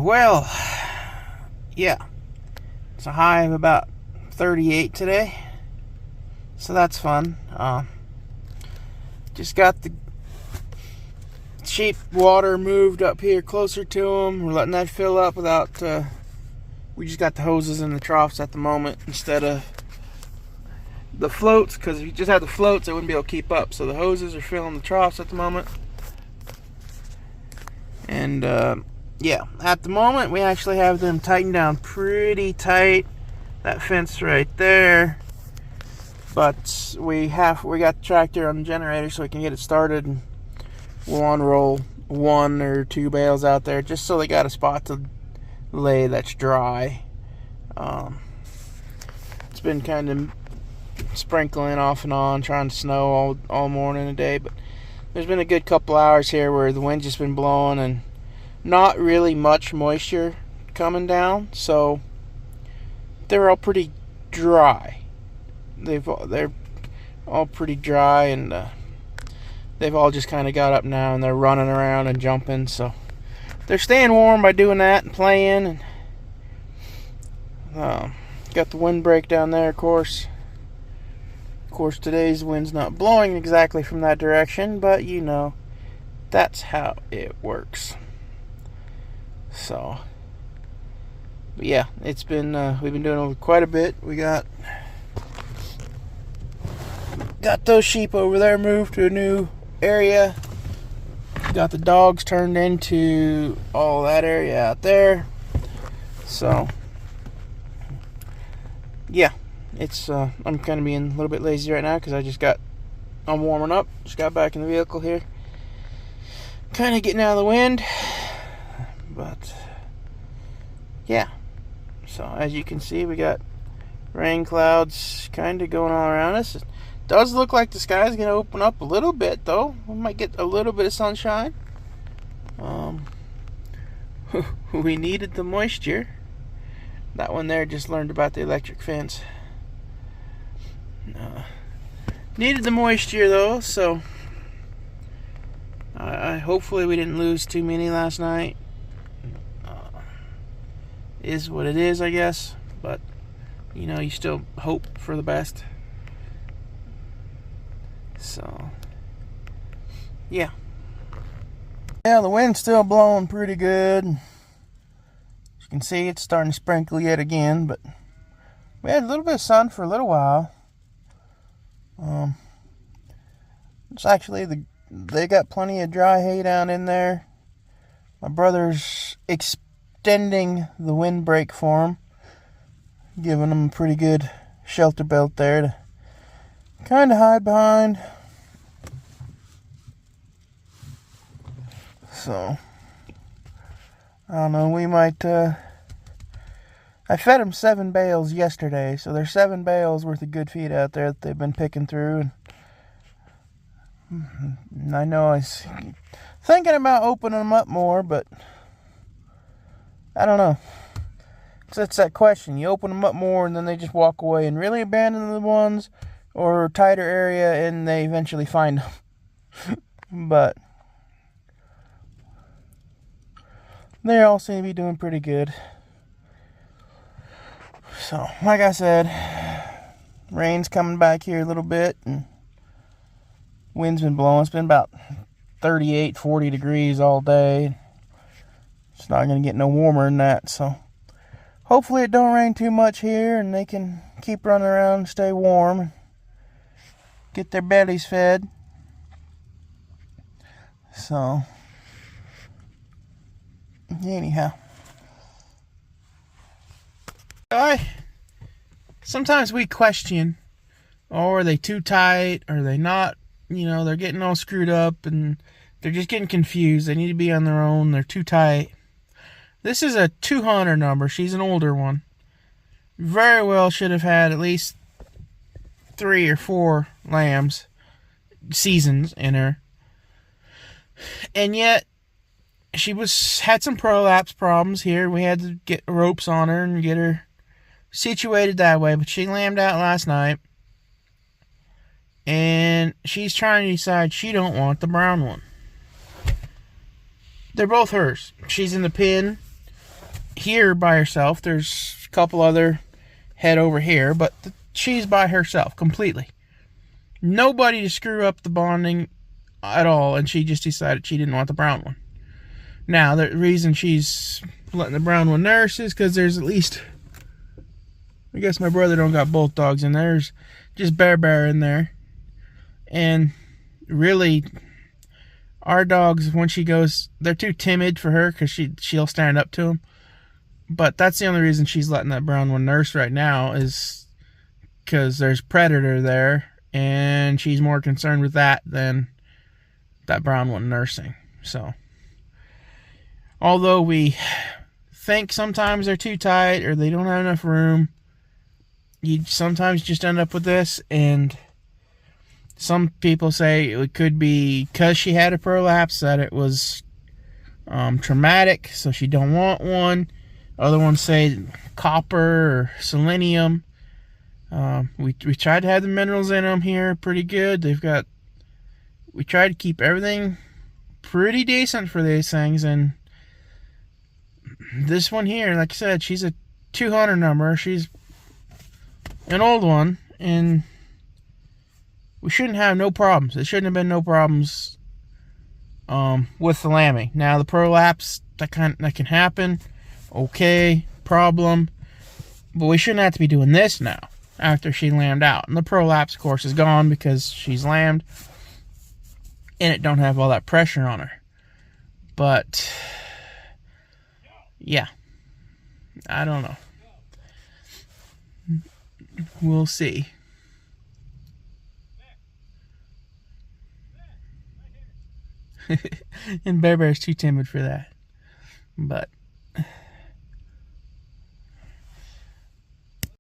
Well, yeah, it's a high of about 38 today, so that's fun. Just got the sheep water moved up here closer to them. We're letting that fill up without, we just got the hoses in the troughs at the moment instead of the floats, because if you just had the floats, they wouldn't be able to keep up. So the hoses are filling the troughs at the moment. And yeah, at the moment we actually have them tightened down pretty tight. That fence right there. But we got the tractor on the generator so we can get it started, and we'll unroll 1 or 2 bales out there just so they got a spot to lay that's dry. It's been kind of sprinkling off and on, trying to snow all morning and day, but there's been a good couple hours here where the wind's just been blowing and not really much moisture coming down, so they're all pretty dry. They're all pretty dry, and they've all just kind of got up now and they're running around and jumping, so they're staying warm by doing that and playing. And got the windbreak down there, of course. Of course, today's wind's not blowing exactly from that direction, but you know, that's how it works. So, but yeah, it's been we've been doing quite a bit. We got those sheep over there moved to a new area. Got the dogs turned into all that area out there. So yeah, it's I'm kind of being a little bit lazy right now because I'm warming up. Just got back in the vehicle here, kind of getting out of the wind. But yeah, so as you can see, we got rain clouds kind of going all around us. It does look like the sky's going to open up a little bit, though. We might get a little bit of sunshine. We needed the moisture. That one there just learned about the electric fence. Needed the moisture, though, so hopefully we didn't lose too many last night. Is what it is, I guess, but you know, you still hope for the best. So yeah, the wind's still blowing pretty good. As you can see, it's starting to sprinkle yet again, but we had a little bit of sun for a little while. It's actually they got plenty of dry hay down in there. My brother's extending the windbreak for him, giving him a pretty good shelter belt there to kind of hide behind. So I don't know, we might I fed them 7 bales yesterday, so there's 7 bales worth of good feed out there that they've been picking through. And I know I was thinking about opening them up more, but I don't know. So it's that question. You open them up more and then they just walk away and really abandon the ones, or tighter area and they eventually find them. But they all seem to be doing pretty good. So, like I said, rain's coming back here a little bit and wind's been blowing. It's been about 38, 40 degrees all day. It's not going to get no warmer than that, so hopefully it don't rain too much here and they can keep running around and stay warm and get their bellies fed. So anyhow, sometimes we question, oh, are they too tight? Are they not? You know, they're getting all screwed up and they're just getting confused. They need to be on their own. They're too tight. This is a 200 number. She's an older one. Very well should have had at least 3 or 4 lambs, seasons in her. And yet, she had some prolapse problems here. We had to get ropes on her and get her situated that way. But she lambed out last night. And she's trying to decide she don't want the brown one. They're both hers. She's in the pen. here by herself. There's a couple other head over here, but she's by herself completely. Nobody to screw up the bonding at all, and she just decided she didn't want the brown one. Now, the reason she's letting the brown one nurse is because there's at least, I guess my brother don't got both dogs in there. There's just Bear in there. And really, our dogs, when she goes, they're too timid for her because she'll stand up to them. But that's the only reason she's letting that brown one nurse right now, is because there's Predator there, and she's more concerned with that than that brown one nursing. So, although we think sometimes they're too tight or they don't have enough room, you sometimes just end up with this. And some people say it could be because she had a prolapse, that it was traumatic, so she don't want one. Other ones say copper or selenium. We tried to have the minerals in them here pretty good. We tried to keep everything pretty decent for these things, and this one here, like I said, she's a 200 number. She's an old one, and we shouldn't have no problems. There shouldn't have been no problems with the lambing. Now, the prolapse, that can happen. Okay, problem. But we shouldn't have to be doing this now after she lambed out. And the prolapse, of course, is gone because she's lambed, and it don't have all that pressure on her. But yeah, I don't know. We'll see. And Bear's too timid for that. But